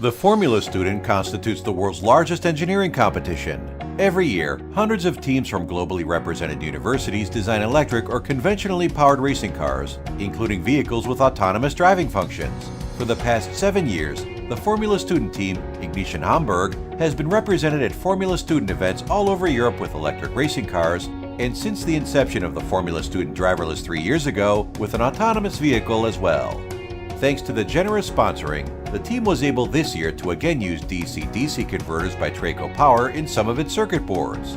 The Formula Student constitutes the world's largest engineering competition. Every year, hundreds of teams from globally represented universities design electric or conventionally powered racing cars, including vehicles with autonomous driving functions. For the past 7 years, the Formula Student Team, e-gnition Hamburg, has been represented at Formula Student events all over Europe with electric racing cars, and since the inception of the Formula Student driverless 3 years ago, with an autonomous vehicle as well. Thanks to the generous sponsoring, the team was able this year to again use DC-DC converters by TRACO Power in some of its circuit boards.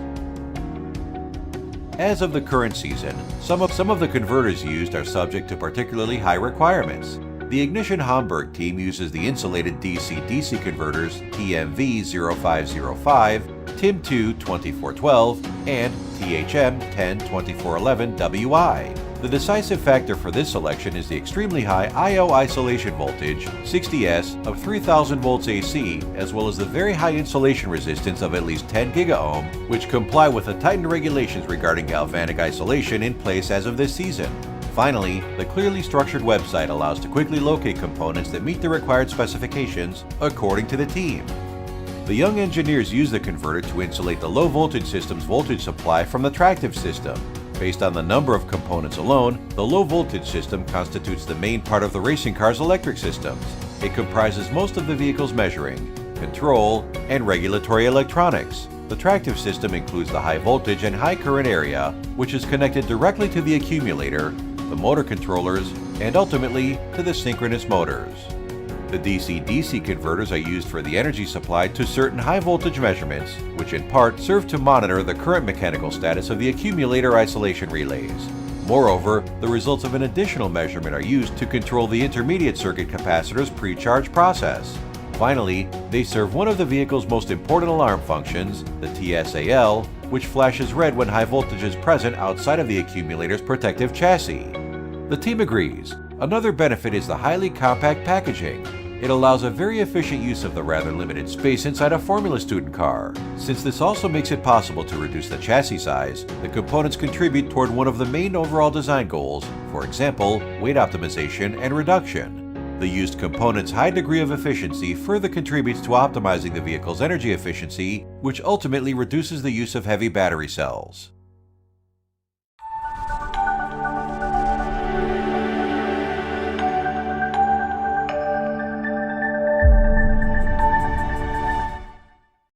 As of the current season, some of the converters used are subject to particularly high requirements. The e-gnition Hamburg team uses the insulated DC-DC converters TMV0505, TIM2 2412, and THM 102411 WI. The decisive factor for this selection is the extremely high I/O isolation voltage, 60S, of 3000 volts AC, as well as the very high insulation resistance of at least 10 gigaohm, which comply with the tightened regulations regarding galvanic isolation in place as of this season. Finally, the clearly structured website allows to quickly locate components that meet the required specifications according to the team. The young engineers use the converter to insulate the low voltage system's voltage supply from the tractive system. Based on the number of components alone, the low voltage system constitutes the main part of the racing car's electric systems. It comprises most of the vehicle's measuring, control, and regulatory electronics. The tractive system includes the high voltage and high current area, which is connected directly to the accumulator, the motor controllers, and ultimately to the synchronous motors. The DC-DC converters are used for the energy supply to certain high voltage measurements, which in part serve to monitor the current mechanical status of the accumulator isolation relays. Moreover, the results of an additional measurement are used to control the intermediate circuit capacitor's pre-charge process. Finally, they serve one of the vehicle's most important alarm functions, the TSAL, which flashes red when high voltage is present outside of the accumulator's protective chassis. The team agrees. Another benefit is the highly compact packaging. It allows a very efficient use of the rather limited space inside a Formula Student car. Since this also makes it possible to reduce the chassis size, the components contribute toward one of the main overall design goals, for example, weight optimization and reduction. The used components' high degree of efficiency further contributes to optimizing the vehicle's energy efficiency, which ultimately reduces the use of heavy battery cells.